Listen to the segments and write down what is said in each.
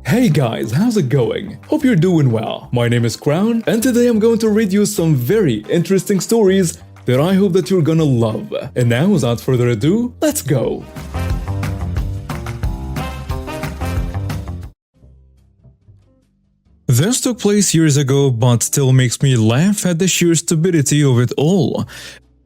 Hey guys, how's it going? Hope you're doing well. My name is Crown, and today I'm going to read you some very interesting stories that I hope that you're gonna love. And now, without further ado, let's go! This took place years ago, but still makes me laugh at the sheer stupidity of it all.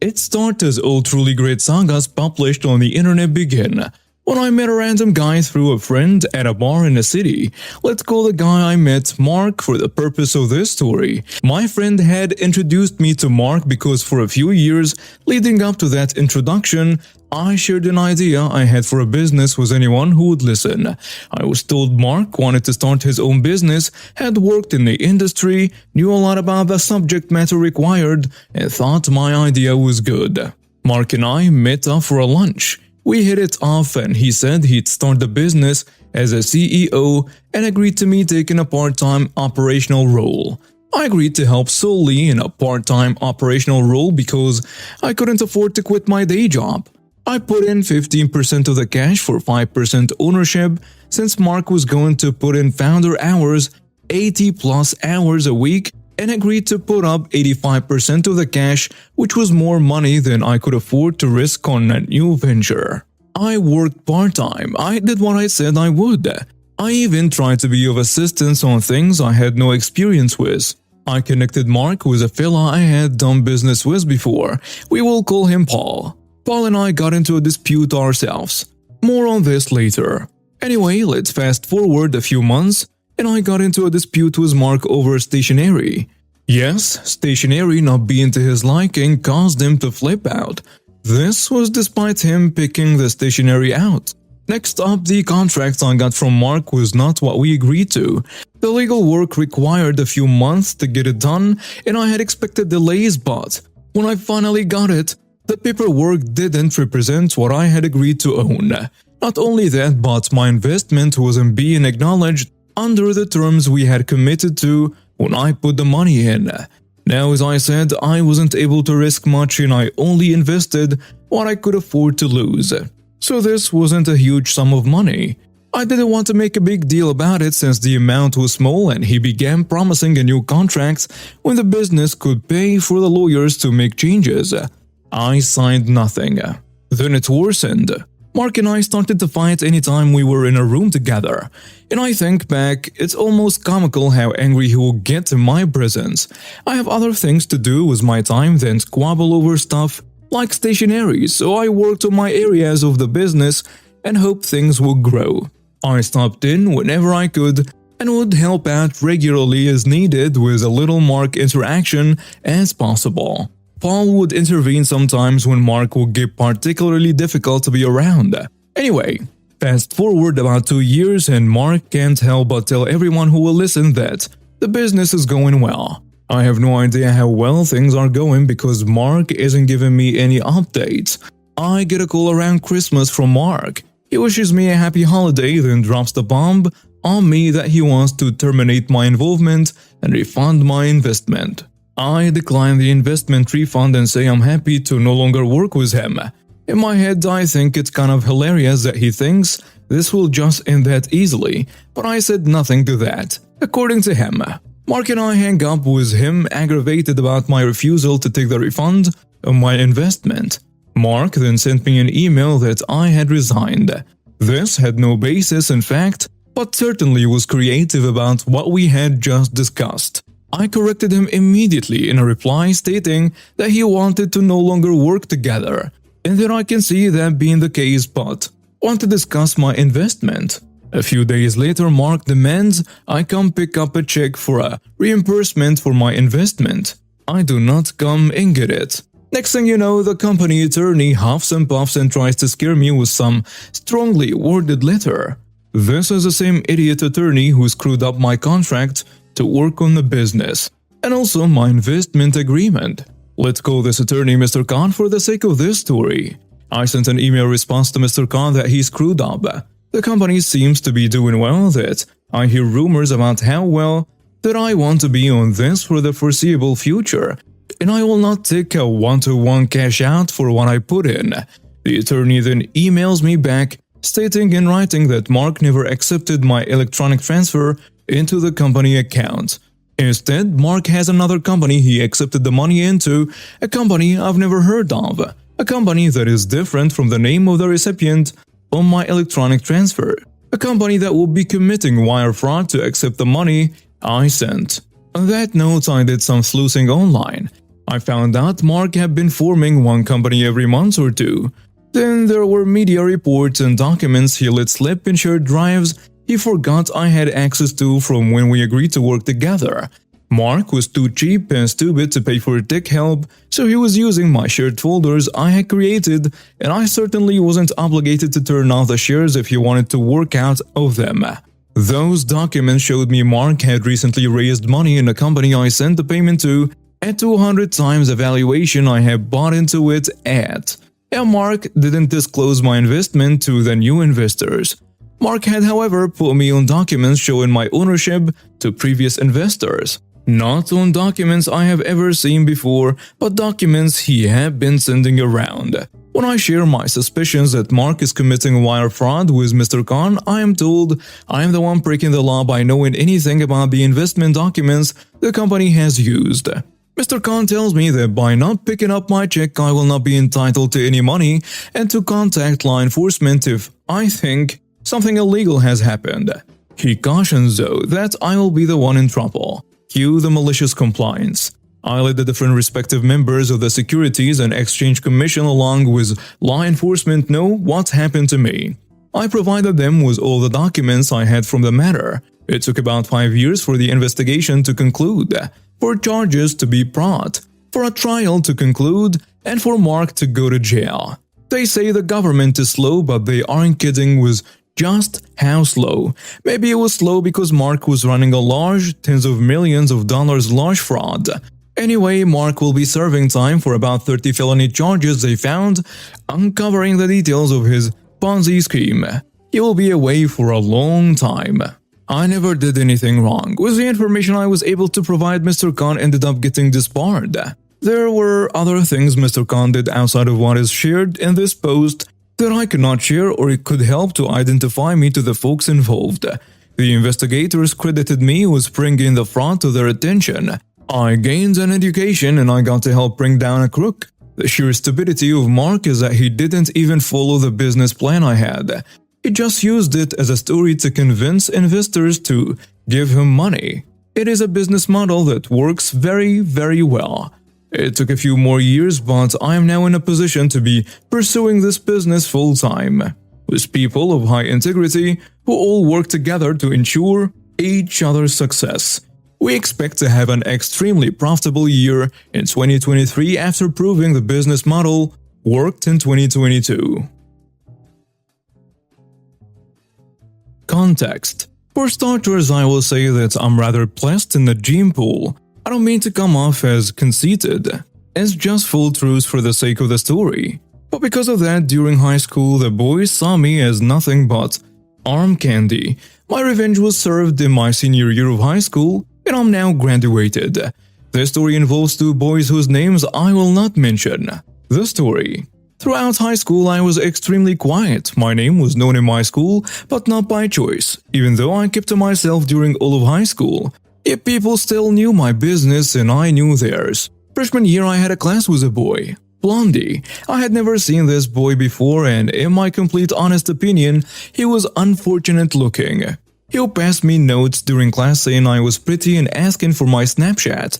It started as all truly great sagas published on the internet begin. When I met a random guy through a friend at a bar in a city. Let's call the guy I met Mark for the purpose of this story. My friend had introduced me to Mark because for a few years leading up to that introduction, I shared an idea I had for a business with anyone who would listen. I was told Mark wanted to start his own business, had worked in the industry, knew a lot about the subject matter required, and thought my idea was good. Mark and I met up for a lunch. We hit it off and he said he'd start the business as a CEO and agreed to me taking a part-time operational role. I agreed to help solely in a part-time operational role because I couldn't afford to quit my day job. I put in 15% of the cash for 5% ownership since Mark was going to put in founder hours, 80 plus hours a week, and agreed to put up 85% of the cash, which was more money than I could afford to risk on a new venture. I worked part-time. I did what I said I would. I even tried to be of assistance on things I had no experience with. I connected Mark with a fella I had done business with before. We will call him Paul. Paul and I got into a dispute ourselves. More on this later. Anyway, let's fast forward a few months, and I got into a dispute with Mark over stationery. Yes, stationery not being to his liking caused him to flip out. This was despite him picking the stationery out. Next up, the contract I got from Mark was not what we agreed to. The legal work required a few months to get it done, and I had expected delays, but when I finally got it, the paperwork didn't represent what I had agreed to own. Not only that, but my investment wasn't being acknowledged under the terms we had committed to when I put the money in. Now, as I said, I wasn't able to risk much and I only invested what I could afford to lose. So this wasn't a huge sum of money. I didn't want to make a big deal about it since the amount was small and he began promising a new contract when the business could pay for the lawyers to make changes. I signed nothing. Then it worsened. Mark and I started to fight anytime we were in a room together, and I think back, it's almost comical how angry he will get in my presence. I have other things to do with my time than squabble over stuff like stationery, so I worked on my areas of the business and hoped things would grow. I stopped in whenever I could and would help out regularly as needed with a little Mark interaction as possible. Paul would intervene sometimes when Mark would get particularly difficult to be around. Anyway, fast forward about 2 years and Mark can't help but tell everyone who will listen that the business is going well. I have no idea how well things are going because Mark isn't giving me any updates. I get a call around Christmas from Mark. He wishes me a happy holiday, then drops the bomb on me that he wants to terminate my involvement and refund my investment. I decline the investment refund and say I'm happy to no longer work with him. In my head, I think it's kind of hilarious that he thinks this will just end that easily, but I said nothing to that. According to him, Mark and I hang up with him aggravated about my refusal to take the refund of my investment. Mark then sent me an email that I had resigned. This had no basis in fact, but certainly was creative about what we had just discussed. I corrected him immediately in a reply stating that he wanted to no longer work together, and that I can see that being the case but want to discuss my investment. A few days later, Mark demands I come pick up a check for a reimbursement for my investment. I do not come and get it. Next thing you know, the company attorney huffs and puffs and tries to scare me with some strongly worded letter. This is the same idiot attorney who screwed up my contract to work on the business, and also my investment agreement. Let's call this attorney Mr. Khan for the sake of this story. I sent an email response to Mr. Khan that he screwed up. The company seems to be doing well, that I hear rumors about how well that I want to be on this for the foreseeable future, and I will not take a one-to-one cash out for what I put in. The attorney then emails me back stating in writing that Mark never accepted my electronic transfer into the company account. Instead, Mark has another company he accepted the money into, a company I've never heard of, a company that is different from the name of the recipient on my electronic transfer, a company that will be committing wire fraud to accept the money I sent. On that note, I did some sleuthing online. I found out Mark had been forming one company every month or two. Then there were media reports and documents he let slip in shared drives he forgot I had access to from when we agreed to work together. Mark was too cheap and stupid to pay for tech help, so he was using my shared folders I had created, and I certainly wasn't obligated to turn off the shares if he wanted to work out of them. Those documents showed me Mark had recently raised money in a company I sent the payment to at 200 times the valuation I had bought into it at. And Mark didn't disclose my investment to the new investors. Mark had, however, put me on documents showing my ownership to previous investors. Not on documents I have ever seen before, but documents he had been sending around. When I share my suspicions that Mark is committing wire fraud with Mr. Khan, I am told I am the one breaking the law by knowing anything about the investment documents the company has used. Mr. Khan tells me that by not picking up my check I will not be entitled to any money and to contact law enforcement if I think something illegal has happened. He cautions though that I will be the one in trouble. Cue the malicious compliance. I let the different respective members of the Securities and Exchange Commission along with law enforcement know what happened to me. I provided them with all the documents I had from the matter. It took about 5 years for the investigation to conclude, for charges to be brought, for a trial to conclude, and for Mark to go to jail. They say the government is slow, but they aren't kidding with just how slow. Maybe it was slow because Mark was running a large, tens of millions of dollars large fraud. Anyway, Mark will be serving time for about 30 felony charges they found, uncovering the details of his Ponzi scheme. He will be away for a long time. I never did anything wrong. With the information I was able to provide, Mr. Khan ended up getting disbarred. There were other things Mr. Khan did outside of what is shared in this post that I could not share, or it could help to identify me to the folks involved. The investigators credited me with bringing the fraud to their attention. I gained an education and I got to help bring down a crook. The sheer stupidity of Mark is that he didn't even follow the business plan I had. He just used it as a story to convince investors to give him money. It is a business model that works very, very well. It took a few more years, but I am now in a position to be pursuing this business full-time, with people of high integrity who all work together to ensure each other's success. We expect to have an extremely profitable year in 2023 after proving the business model worked in 2022. Context. For starters, I will say that I'm rather blessed in the gene pool. I don't mean to come off as conceited. It's just full truth for the sake of the story. But because of that, during high school, the boys saw me as nothing but arm candy. My revenge was served in my senior year of high school, and I'm now graduated. This story involves two boys whose names I will not mention. The story. Throughout high school, I was extremely quiet. My name was known in my school, but not by choice, even though I kept to myself during all of high school. Yet people still knew my business and I knew theirs. Freshman year, I had a class with a boy, Blondie. I had never seen this boy before, and in my complete honest opinion, he was unfortunate looking. He'll pass me notes during class saying I was pretty and asking for my Snapchat.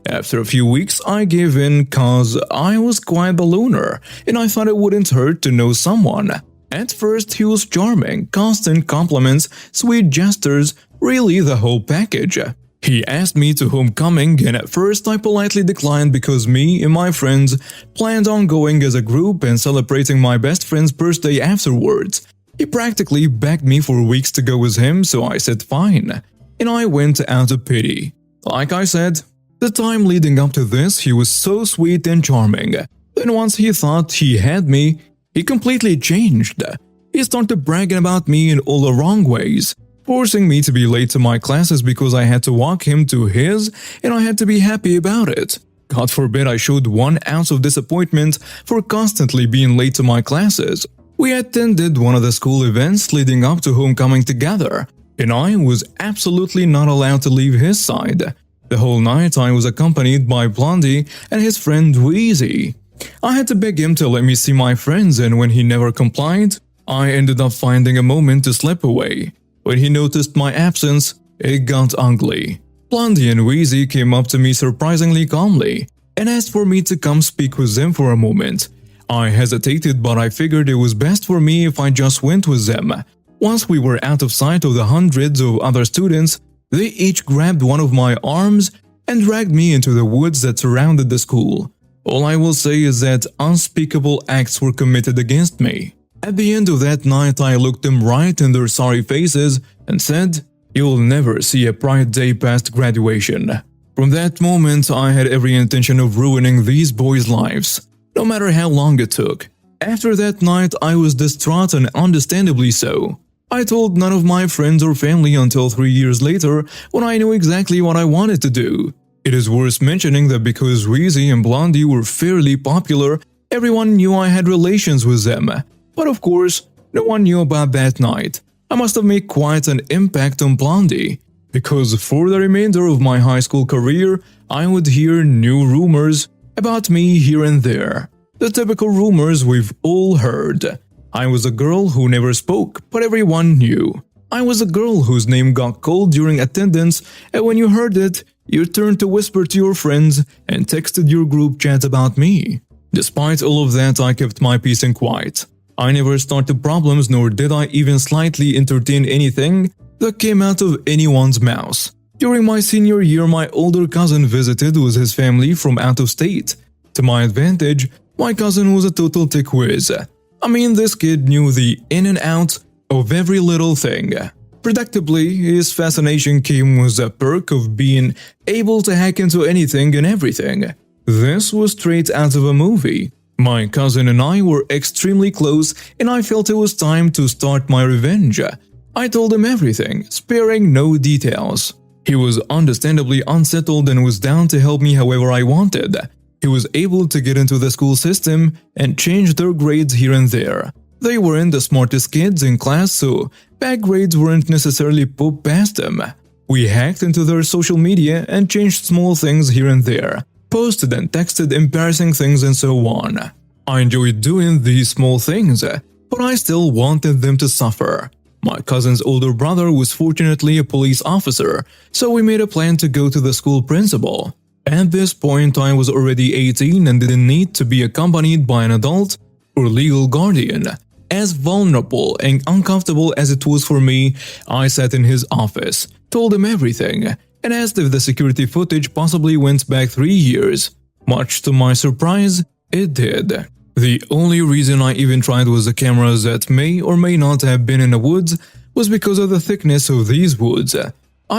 After a few weeks, I gave in cause I was quite the loner, and I thought it wouldn't hurt to know someone. At first, he was charming, constant compliments, sweet gestures, really the whole package. He asked me to homecoming, and at first I politely declined because me and my friends planned on going as a group and celebrating my best friend's birthday afterwards. He practically begged me for weeks to go with him, so I said fine, and I went out of pity. Like I said, the time leading up to this, he was so sweet and charming. Then once he thought he had me, he completely changed. He started bragging about me in all the wrong ways, forcing me to be late to my classes because I had to walk him to his and I had to be happy about it. God forbid I showed 1 ounce of disappointment for constantly being late to my classes. We attended one of the school events leading up to homecoming together, and I was absolutely not allowed to leave his side. The whole night I was accompanied by Blondie and his friend Wheezy. I had to beg him to let me see my friends, and when he never complied, I ended up finding a moment to slip away. When he noticed my absence, it got ugly. Blondie and Wheezy came up to me surprisingly calmly and asked for me to come speak with them for a moment. I hesitated, but I figured it was best for me if I just went with them. Once we were out of sight of the hundreds of other students, they each grabbed one of my arms and dragged me into the woods that surrounded the school. All I will say is that unspeakable acts were committed against me. At the end of that night, I looked them right in their sorry faces and said, "You'll never see a Pride Day past graduation." From that moment, I had every intention of ruining these boys' lives, no matter how long it took. After that night, I was distraught, and understandably so. I told none of my friends or family until 3 years later, when I knew exactly what I wanted to do. It is worth mentioning that because Wheezy and Blondie were fairly popular, everyone knew I had relations with them. But of course, no one knew about that night. I must have made quite an impact on Blondie, because for the remainder of my high school career, I would hear new rumors about me here and there. The typical rumors we've all heard. I was a girl who never spoke, but everyone knew. I was a girl whose name got called during attendance, and when you heard it, you turned to whisper to your friends and texted your group chat about me. Despite all of that, I kept my peace and quiet. I never started problems, nor did I even slightly entertain anything that came out of anyone's mouth. During my senior year, my older cousin visited with his family from out of state. To my advantage, my cousin was a total tech whiz. I mean, this kid knew the in and out of every little thing. Predictably, his fascination came with the perk of being able to hack into anything and everything. This was straight out of a movie. My cousin and I were extremely close, and I felt it was time to start my revenge. I told him everything, sparing no details. He was understandably unsettled and was down to help me however I wanted. He was able to get into the school system and change their grades here and there. They weren't the smartest kids in class, so bad grades weren't necessarily put past them. We hacked into their social media and changed small things here and there, posted and texted embarrassing things and so on. I enjoyed doing these small things, but I still wanted them to suffer. My cousin's older brother was fortunately a police officer, so we made a plan to go to the school principal. At this point, I was already 18 and didn't need to be accompanied by an adult or legal guardian. As vulnerable and uncomfortable as it was for me, I sat in his office, told him everything, and asked if the security footage possibly went back 3 years. Much to my surprise, it did. The only reason I even tried with the cameras that may or may not have been in the woods was because of the thickness of these woods.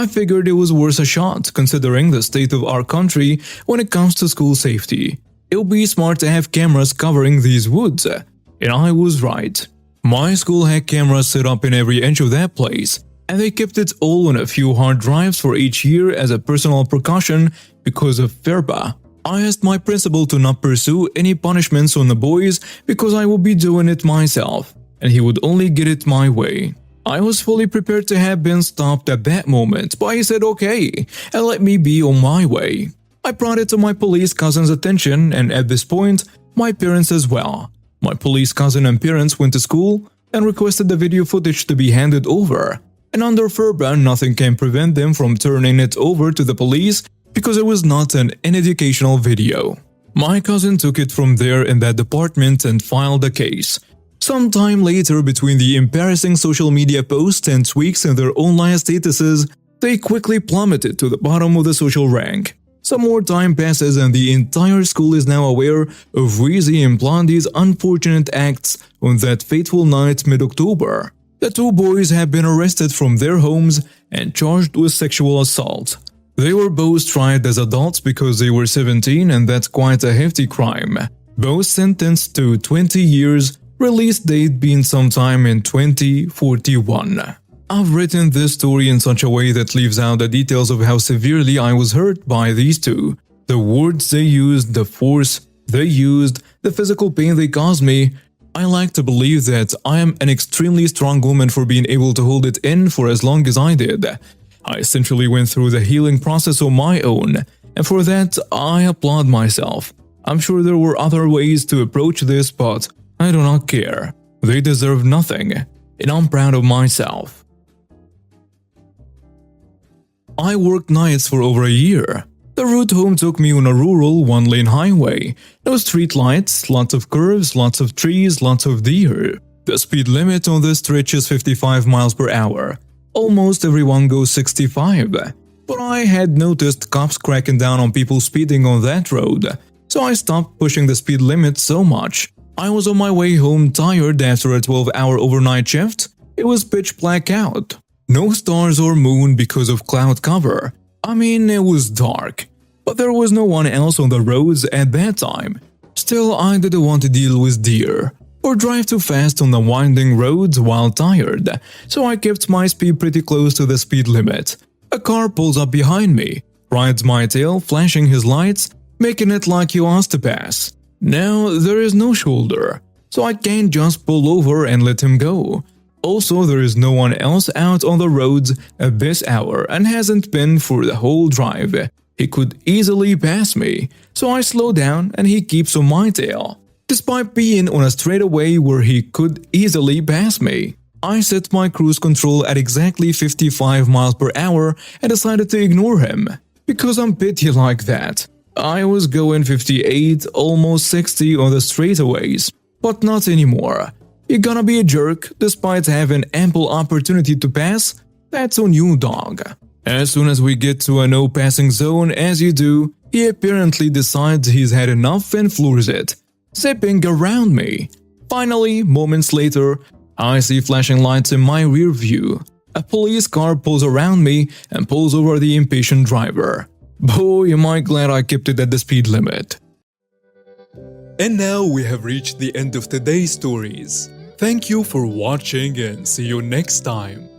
I figured it was worth a shot considering the state of our country when it comes to school safety. It would be smart to have cameras covering these woods. And I was right. My school had cameras set up in every inch of that place, and they kept it all on a few hard drives for each year as a personal precaution because of FERPA. I asked my principal to not pursue any punishments on the boys because I would be doing it myself, and he would only get it my way. I was fully prepared to have been stopped at that moment, but he said okay, and let me be on my way. I brought it to my police cousin's attention, and at this point, my parents as well. My police cousin and parents went to school and requested the video footage to be handed over, and under FERPA, nothing can prevent them from turning it over to the police because it was not an educational video. My cousin took it from there in that department and filed a case. Sometime later, between the embarrassing social media posts and tweaks in their online statuses, they quickly plummeted to the bottom of the social rank. Some more time passes and the entire school is now aware of Wheezy and Blondie's unfortunate acts on that fateful night mid-October. The two boys have been arrested from their homes and charged with sexual assault. They were both tried as adults because they were 17, and that's quite a hefty crime. Both sentenced to 20 years, release date being sometime in 2041. I've written this story in such a way that leaves out the details of how severely I was hurt by these two. The words they used, the force they used, the physical pain they caused me, I like to believe that I am an extremely strong woman for being able to hold it in for as long as I did. I essentially went through the healing process on my own, and for that I applaud myself. I'm sure there were other ways to approach this, but I do not care. They deserve nothing, and I'm proud of myself. I worked nights for over a year. The route home took me on a rural one-lane highway. No street lights, lots of curves, lots of trees, lots of deer. The speed limit on this stretch is 55 miles per hour. Almost everyone goes 65. But I had noticed cops cracking down on people speeding on that road, so I stopped pushing the speed limit so much. I was on my way home tired after a 12-hour overnight shift. It was pitch black out. No stars or moon because of cloud cover. I mean, it was dark, but there was no one else on the roads at that time. Still, I didn't want to deal with deer or drive too fast on the winding roads while tired, so I kept my speed pretty close to the speed limit. A car pulls up behind me, rides my tail, flashing his lights, making it like he wants to pass. Now, there is no shoulder, so I can't just pull over and let him go. Also, there is no one else out on the roads at this hour and hasn't been for the whole drive. He could easily pass me, so I slow down and he keeps on my tail. Despite being on a straightaway where he could easily pass me, I set my cruise control at exactly 55 miles per hour and decided to ignore him, because I'm petty like that. I was going 58, almost 60 on the straightaways, but not anymore. You're gonna be a jerk despite having ample opportunity to pass? That's on you, dog. As soon as we get to a no passing zone, as you do, he apparently decides he's had enough and floors it, zipping around me. Finally, moments later, I see flashing lights in my rear view. A police car pulls around me and pulls over the impatient driver. Boy, am I glad I kept it at the speed limit. And now we have reached the end of today's stories. Thank you for watching and see you next time.